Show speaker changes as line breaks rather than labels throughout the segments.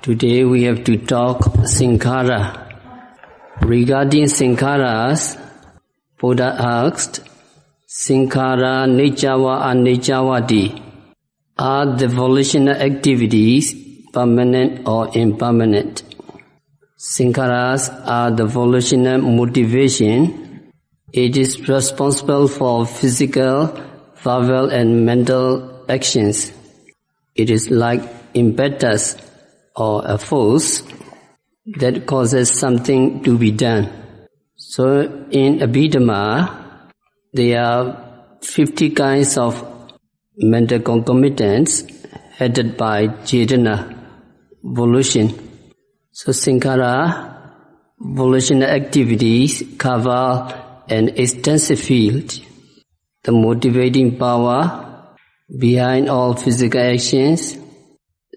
Today we have to talk Sankhara. Regarding Sankharas, Buddha asked, Sankhara Nijjava Anijjavati. Are the volitional activities permanent or impermanent? Sankharas are the volitional motivation. It is responsible for physical, verbal and mental actions. It is like impetus or a force that causes something to be done. So in Abhidhamma, there are 50 kinds of mental concomitants headed by Cetana, volition. So Sankhara, volitional activities cover an extensive field. The motivating power behind all physical actions,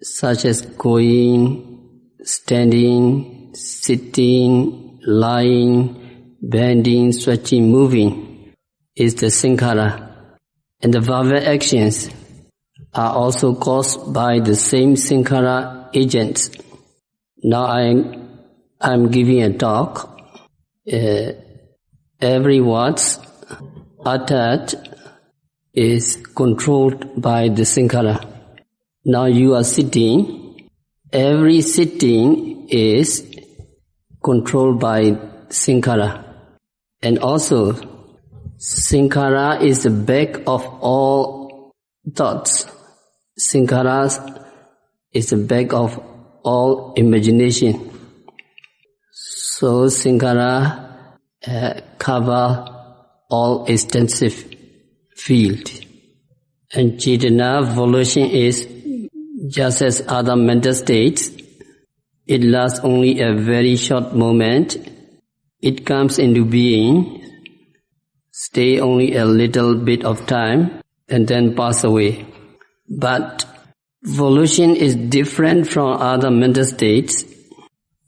such as going, standing, sitting, lying, bending, stretching, moving, is the Sankhara. And the verbal actions are also caused by the same Sankhara agents. Now I'm giving a talk. Every word uttered is controlled by the Sankhara. Now you are sitting. Every sitting is controlled by Sankhara. And also, Sankhara is the back of all thoughts. Sankhara is the back of all imagination. So Sankhara cover all extensive field. And Cetana, volition is just as other mental states. It lasts only a very short moment. It comes into being, stay only a little bit of time, and then pass away. But volition is different from other mental states.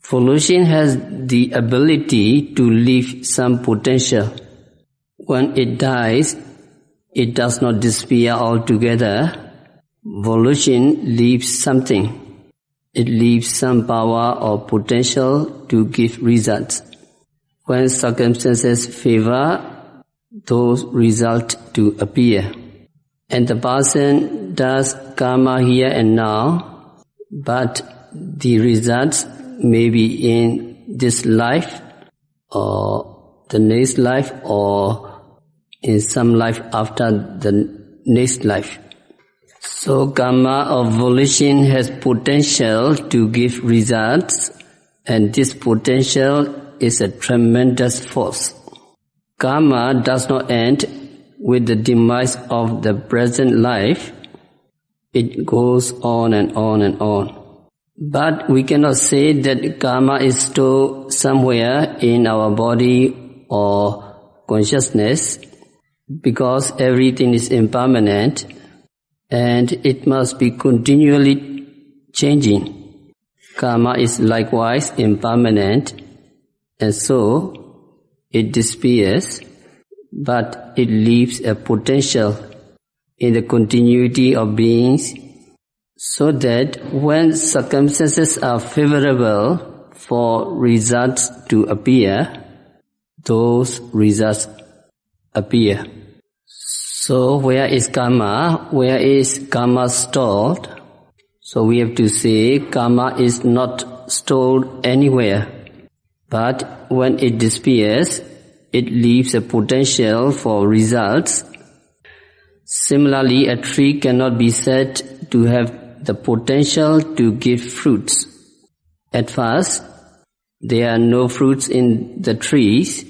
Volition has the ability to leave some potential. When it dies, it does not disappear altogether. Volition leaves something. It leaves some power or potential to give results. When circumstances favor, those results to appear. And the person does karma here and now, but the results may be in this life or the next life or in some life after the next life. So karma or volition has potential to give results, and this potential is a tremendous force. Karma does not end with the demise of the present life. It goes on and on and on. But we cannot say that karma is stored somewhere in our body or consciousness, because everything is impermanent and it must be continually changing. Karma is likewise impermanent, and so it disappears, but it leaves a potential in the continuity of beings, so that when circumstances are favorable for results to appear, those results appear. So where is karma? Where is karma stored? So we have to say karma is not stored anywhere, but when it disappears, it leaves a potential for results. Similarly, a tree cannot be said to have the potential to give fruits. At first, there are no fruits in the trees,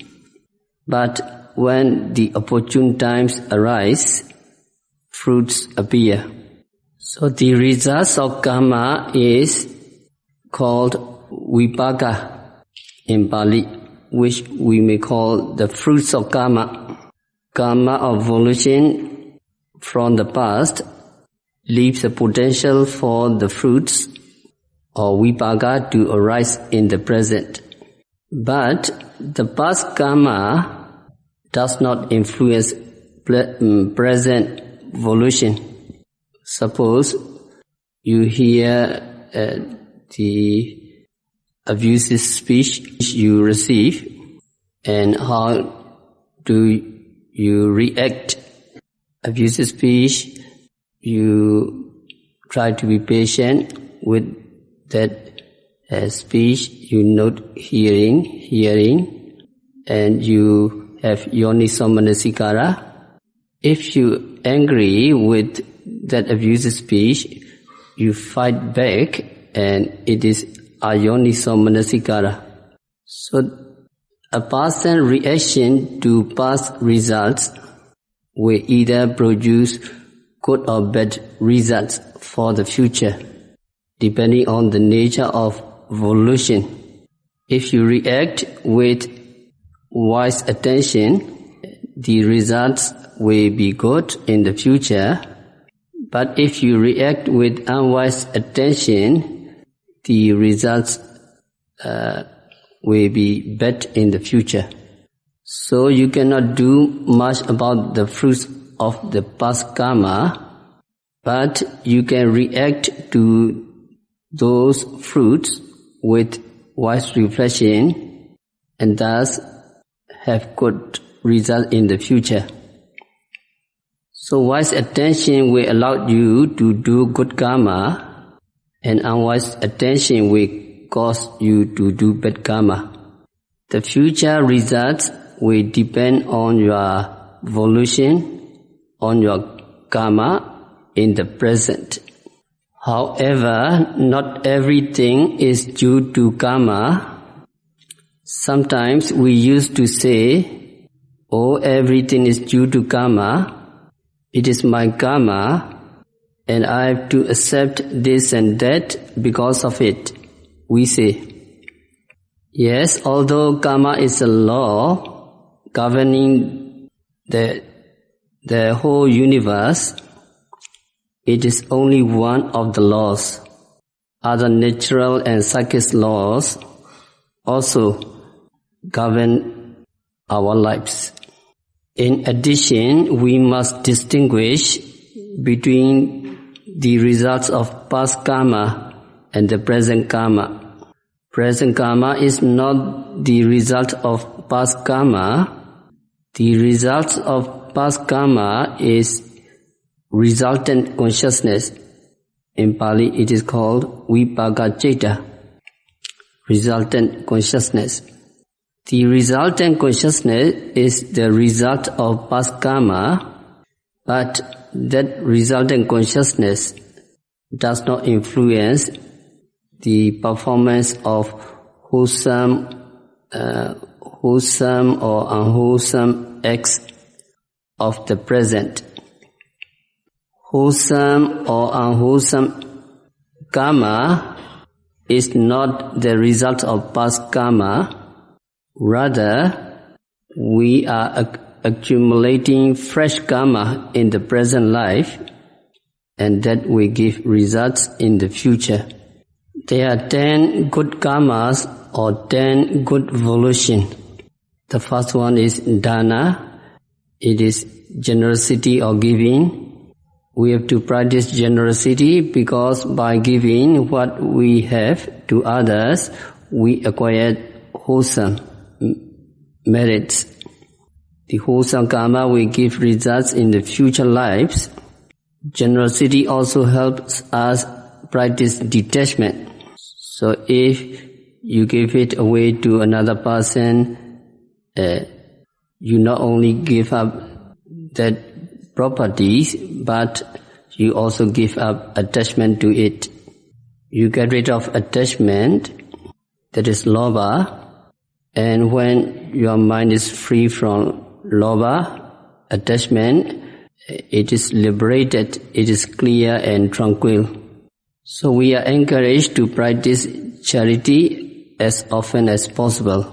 but when the opportune times arise, fruits appear. So the results of karma is called vipaka in Pali, which we may call the fruits of karma. Karma of volition from the past leaves a potential for the fruits or vipaka to arise in the present. But the past karma does not influence present volition. Suppose you hear the abusive speech you receive, and how do you react. Abusive speech, you try to be patient with that speech, you note hearing, and you have yoniso manasikara. If you angry with that abusive speech, you fight back, and it is ayoniso manasikara. So a person's reaction to past results will either produce good or bad results for the future, depending on the nature of volition. If you react with wise attention, the results will be good in the future. But if you react with unwise attention, the results will be bad in the future. So you cannot do much about the fruits of the past karma, but you can react to those fruits with wise reflection and thus have good result in the future. So wise attention will allow you to do good karma, and unwise attention will cause you to do bad karma. The future results will depend on your volition, on your karma in the present. However, not everything is due to karma. Sometimes we used to say, "Oh, everything is due to karma. It is my karma, and I have to accept this and that because of it," we say. Yes, although karma is a law governing the whole universe, it is only one of the laws. Other natural and psychic laws also govern our lives. In addition, we must distinguish between the results of past karma and the present karma. Present karma is not the result of past karma. The result of past karma is resultant consciousness. In Pali it is called vipaka citta, resultant consciousness. The resultant consciousness is the result of past karma, but that resultant consciousness does not influence the performance of wholesome or unwholesome acts of the present. Wholesome or unwholesome karma is not the result of past karma. Rather, we are accumulating fresh karma in the present life, and that will give results in the future. There are 10 good karmas or 10 good volition. The first one is dana. It is generosity or giving. We have to practice generosity because by giving what we have to others, we acquire wholesome merits. The wholesome karma will give results in the future lives. Generosity also helps us practice detachment. So if you give it away to another person, you not only give up that properties, but you also give up attachment to it. You get rid of attachment, that is lobha, and when your mind is free from lobha, attachment, it is liberated, it is clear and tranquil. So we are encouraged to practice charity as often as possible.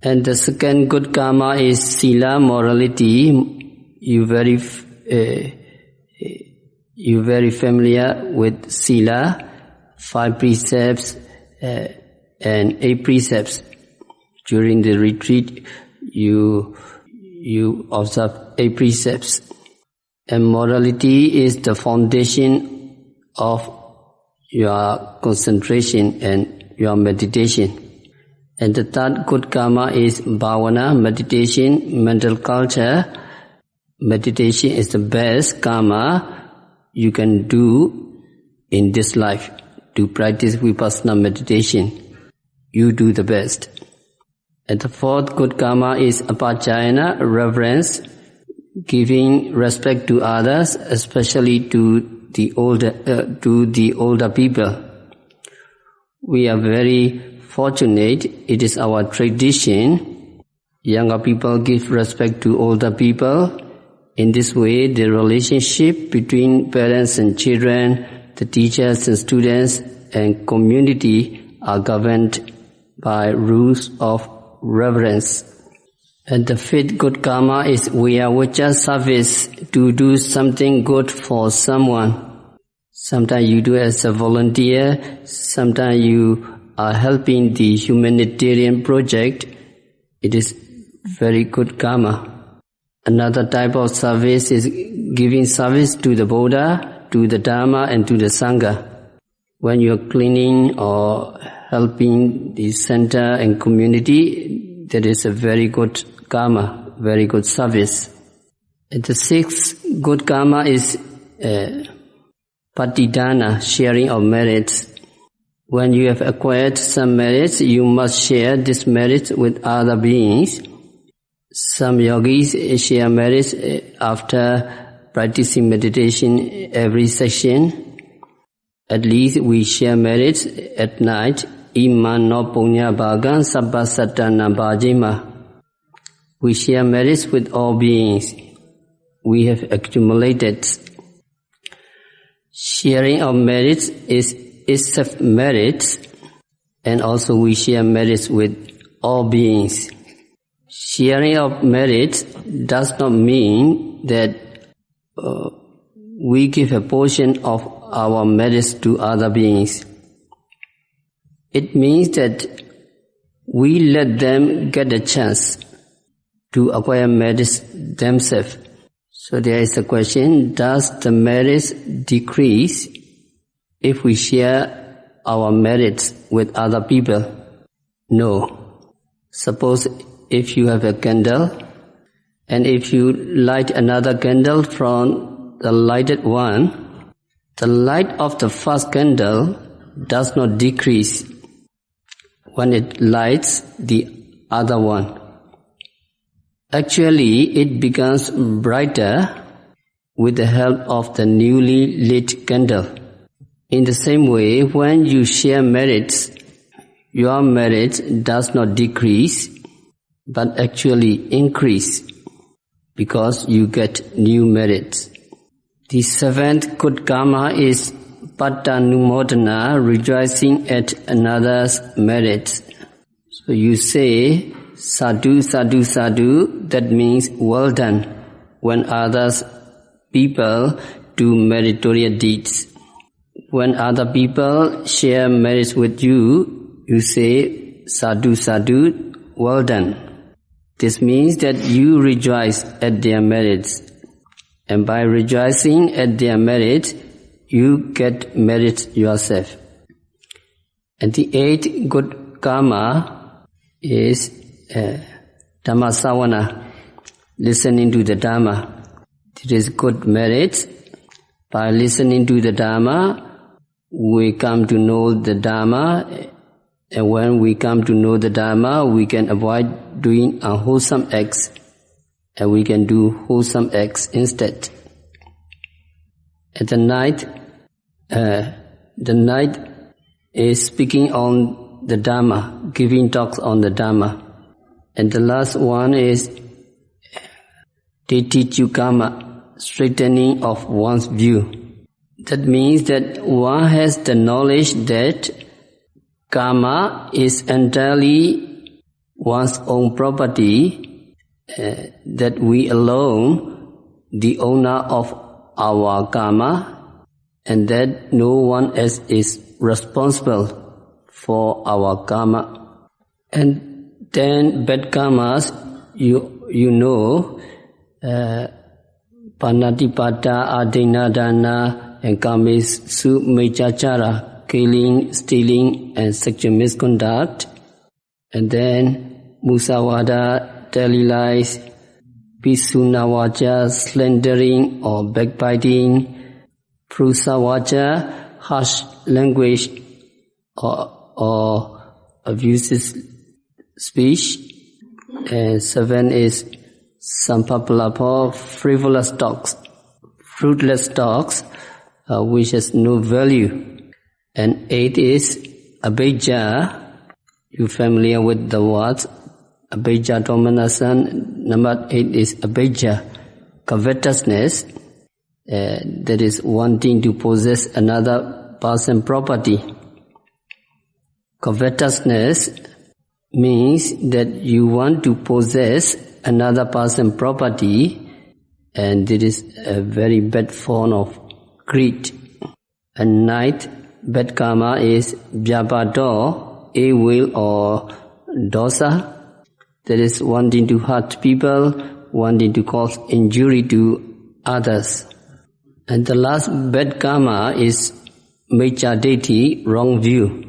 And the second good karma is sila, morality. You very familiar with sila, 5 precepts and 8 precepts. During the retreat, you observe 8 precepts. And morality is the foundation of your concentration and your meditation. And the third good karma is bhavana, meditation, mental culture. Meditation is the best karma you can do in this life. To practice vipassana meditation, you do the best. And the fourth good karma is apachayana, reverence, giving respect to others, especially to the older people. We are very fortunate. It is our tradition. Younger people give respect to older people. In this way, the relationship between parents and children, the teachers and students, and community are governed by rules of reverence. And the fifth good karma is viyavacha, service, to do something good for someone. Sometimes you do as a volunteer, sometimes you are helping the humanitarian project. It is very good karma. Another type of service is giving service to the Buddha, to the Dharma, and to the Sangha. When you are cleaning or helping the center and community, that is a very good karma, very good service. And the sixth good karma is patidana, sharing of merits. When you have acquired some merits, you must share this merit with other beings. Some yogis share merits after practicing meditation every session. At least we share merits at night. Imano punya bhagan sabba satana bhajima. We share merits with all beings we have accumulated. Sharing of merits is self-merits, and also we share merits with all beings. Sharing of merits does not mean that we give a portion of our merits to other beings. It means that we let them get a chance to acquire merits themselves. So there is a question, does the merits decrease if we share our merits with other people? No. Suppose if you have a candle, and if you light another candle from the lighted one, the light of the first candle does not decrease when it lights the other one. Actually, it becomes brighter with the help of the newly lit candle. In the same way, when you share merits, your merits does not decrease, but actually increase, because you get new merits. The seventh good karma is pattanumodana, rejoicing at another's merits. So you say, sadhu, sadhu, sadhu, that means well done, when others people do meritorious deeds. When other people share merits with you, you say, sadhu, sadhu, well done. This means that you rejoice at their merits. And by rejoicing at their merits, you get merit yourself. And the eighth good karma is Dhamma savana, listening to the Dhamma. It is good merit. By listening to the Dhamma, we come to know the Dhamma, and when we come to know the Dhamma, we can avoid doing unwholesome acts, and we can do wholesome acts instead. At the night is speaking on the Dhamma, giving talks on the Dhamma. And the last one is Ditthicukama, straightening of one's view. That means that one has the knowledge that karma is entirely one's own property, that we alone, the owner of our karma, and that no one else is responsible for our karma. And then bad karmas, you know, panatipata, adinadana, and kamesu mechachara, killing, stealing, and sexual misconduct. And then musawada, daily lies, pisunawaja, slandering or backbiting, prusawaja, harsh language or abusive speech. And 7 is sampapalapo, frivolous talks, fruitless talks, which has no value. And 8 is abhijja. You familiar with the words abhijja domination? Number 8 is abhijja, covetousness, that is wanting to possess another person's property. Covetousness means that you want to possess another person's property, and it is a very bad form of greed. And 9th bad karma is vyapado, ill will or dosa, that is wanting to hurt people, wanting to cause injury to others. And the last bad karma is micchadeti, wrong view.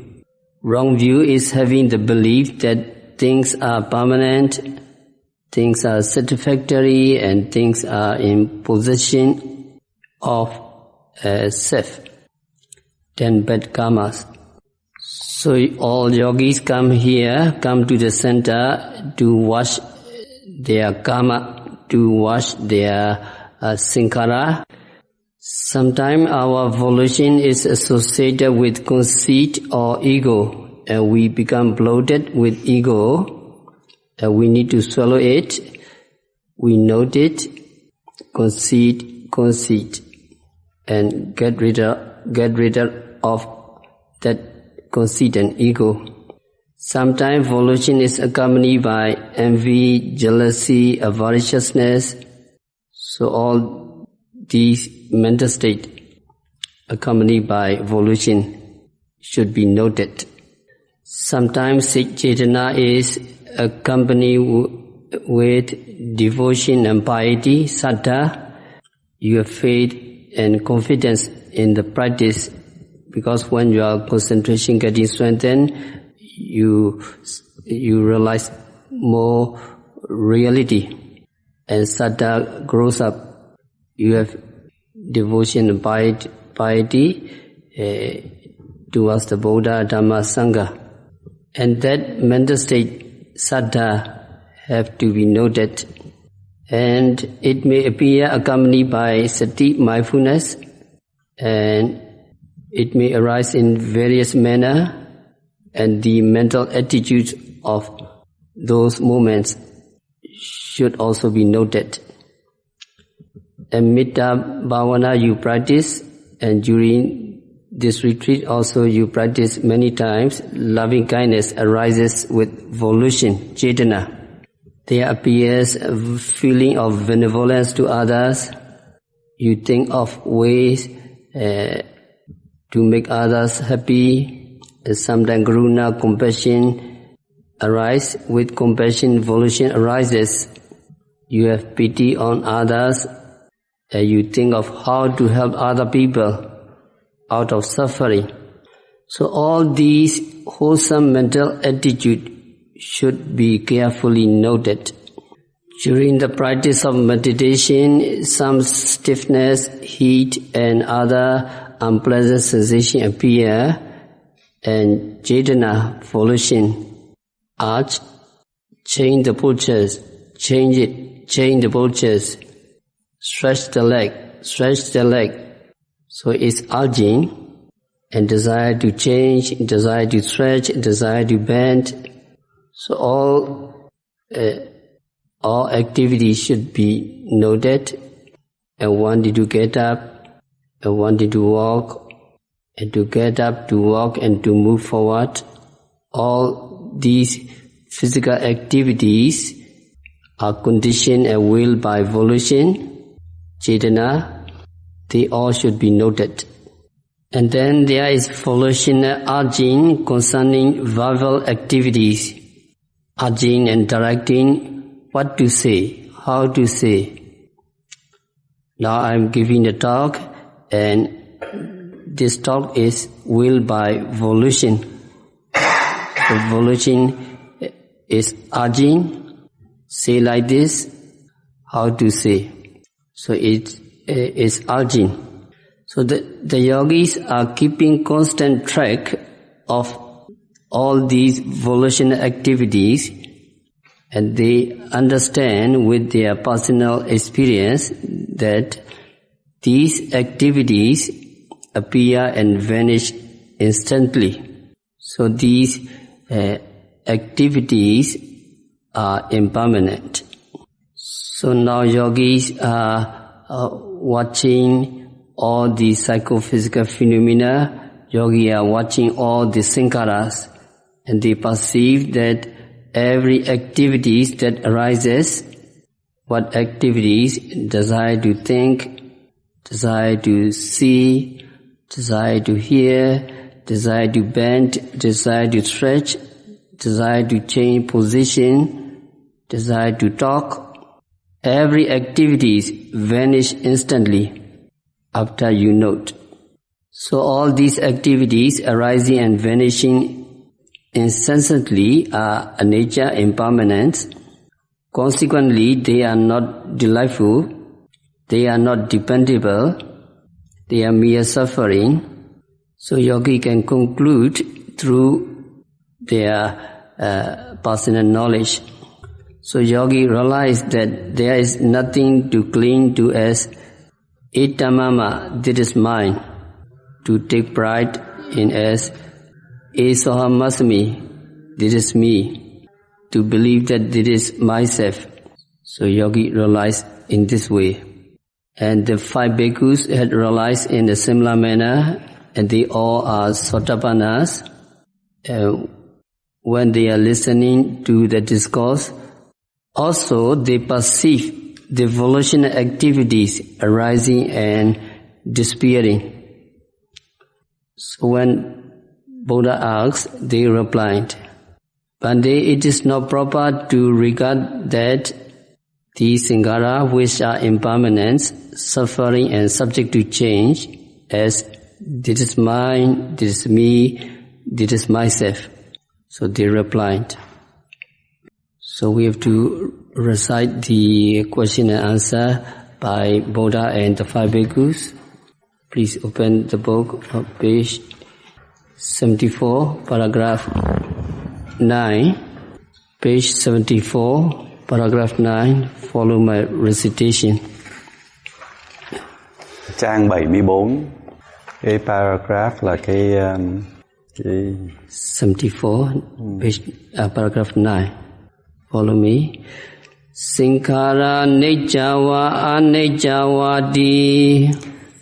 Wrong view is having the belief that things are permanent, things are satisfactory, and things are in possession of self. 10 bad karmas. So all yogis come here, come to the center to wash their karma, to wash their sankhara. Sometimes our volition is associated with conceit or ego, and we become bloated with ego, and we need to swallow it. We note it, conceit, and get rid of that conceit and ego. Sometimes volition is accompanied by envy, jealousy, avariciousness. So all these mental states accompanied by volition should be noted. Sometimes Cetana is accompanied with devotion and piety, saddha. You have faith and confidence in the practice, because when your concentration getting strengthened, you realize more reality, and saddha grows up. You have devotion and piety towards the Buddha, Dhamma, Sangha. And that mental state, saddha, have to be noted. And it may appear accompanied by sati, mindfulness, and it may arise in various manner, and the mental attitudes of those moments should also be noted. And Metta Bhavana you practice, and during this retreat also you practice many times. Loving kindness arises with volition, cetana. There appears a feeling of benevolence to others. You think of ways to make others happy. Sometimes karuna, compassion arise. With compassion, volition arises. You have pity on others. You think of how to help other people out of suffering. So all these wholesome mental attitude should be carefully noted. During the practice of meditation, some stiffness, heat, and other unpleasant sensation appear, and cetana, volition, urge, change the postures, change the postures, stretch the leg. So it's urging, and desire to change, desire to stretch, desire to bend. So all activities should be noted, and wanting to get up, and wanting to walk, and to get up, to walk, and to move forward. All these physical activities are conditioned and willed by volition, cetana. They all should be noted. And then there is volitional urging concerning verbal activities, urging and directing what to say, how to say. Now I am giving the talk, and this talk is willed by volition. So volition is urging, say like this, how to say. So it is urging. So the yogis are keeping constant track of all these volitional activities, and they understand with their personal experience that these activities appear and vanish instantly. So these activities are impermanent. So now yogis are watching all the psychophysical phenomena. Yogis are watching all the sankharas, and they perceive that every activities that arises, what activities, desire to think, desire to see, desire to hear, desire to bend, desire to stretch, desire to change position, desire to talk, every activities vanish instantly after you note. So all these activities arising and vanishing incessantly are a nature impermanent. Consequently, they are not delightful, they are not dependable, they are mere suffering. So yogi can conclude through their personal knowledge. So yogi realized that there is nothing to cling to as etamama, this is mine, to take pride in as esohamasmi, this is me, to believe that this is myself. So yogi realized in this way. And the 5 bhikkhus had realized in a similar manner, and they all are sotapannas. When they are listening to the discourse, also they perceive the volitional activities arising and disappearing. So when Buddha asked, they replied, Bhante, it is not proper to regard that these sankhara which are impermanent, suffering and subject to change as this is mine, this is me, this is myself. So they replied. So we have to recite the question and answer by Buddha and the 5 bhikkhus. Please open the book, page 74, paragraph 9. Page 74, paragraph 9, follow my recitation.
Trang 74, cái paragraph là cái
74, page, paragraph 9. Follow me. Sankhara nijjava anijjavati.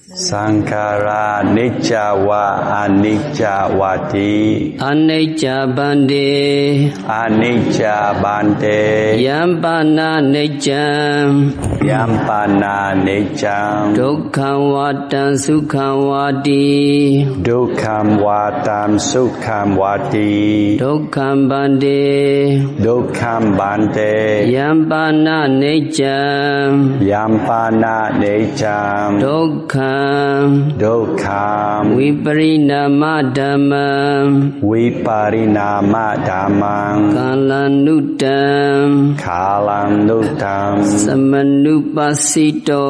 Sankhara nijjava anijjavati.
Anicca bhante.
Anicca bhante.
Yampana niccam.
Yampana niccam.
Dukkham vatam sukham vati.
Dukkham vatam sukham vati.
Dukkham bhante.
Dukkham bhante.
Yampana niccam.
Yampana niccam.
Dukkham.
Dukkham.
Viparinama dhammam.
Viparinama dhammam.
Kalanuttam.
Kalanuttam.
Samanupasito.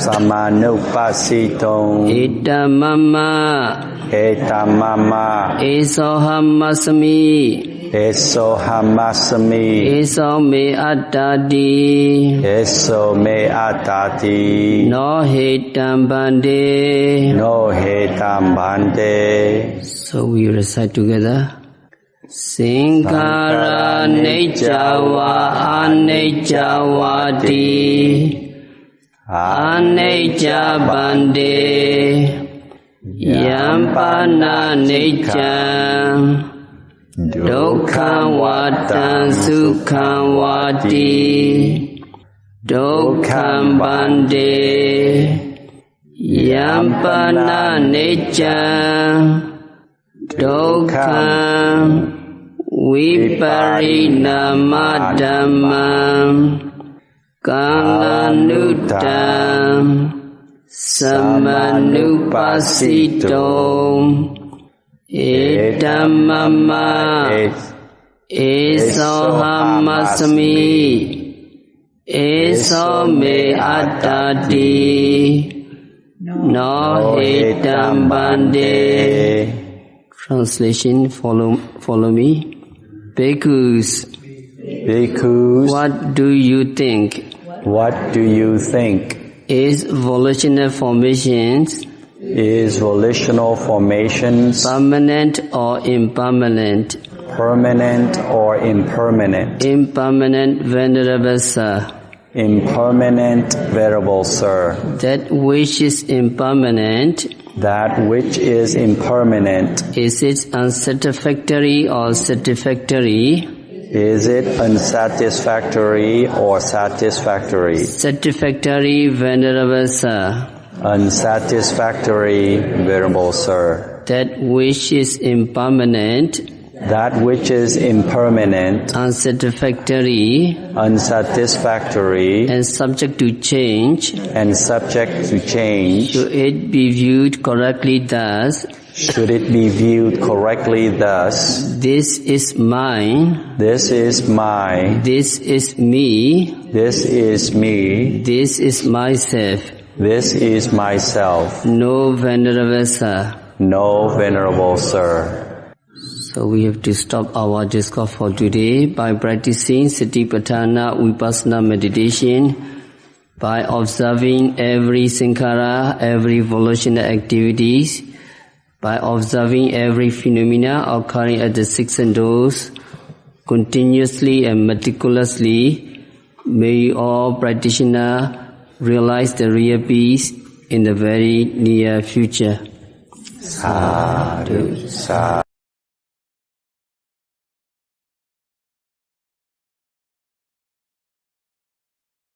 Samanupasito.
Etamama.
Etamama.
Esohamasami.
Esohamasami.
Eso me attati.
Eso me attati.
No hetam bhante.
No hetam bhante.
So we recite together. Sankhara nijjava anijjavati. Anicca bhante. Yampana niccam. Dukkham vatam sukham vati. Dukkham bhante. Yampana niccam. Dukkham viparinama dhammam. Kalanuttam. Samanupasito Etamama Esohamasami Eso me attati No hitam bande. Translation, follow me. Bhikkhus, what do you think?
What do you think?
Is volitional formations permanent or impermanent?
Permanent or impermanent?
Impermanent, Venerable Sir.
Impermanent, Venerable Sir.
That which is impermanent, is it unsatisfactory or satisfactory?
Is it unsatisfactory or satisfactory?
Satisfactory, Venerable Sir.
Unsatisfactory, Venerable Sir.
That which is impermanent, unsatisfactory, and subject to change, should it be viewed correctly thus? This is mine. This is me. This is myself. No, Venerable Sir. So we have to stop our discourse for today by practicing Satipatthana Vipassana meditation, by observing every sankhara, every volitional activities, by observing every phenomena occurring at the six senses continuously and meticulously. May all practitioners realize the real peace in the very near future.
Sadhu, sadhu.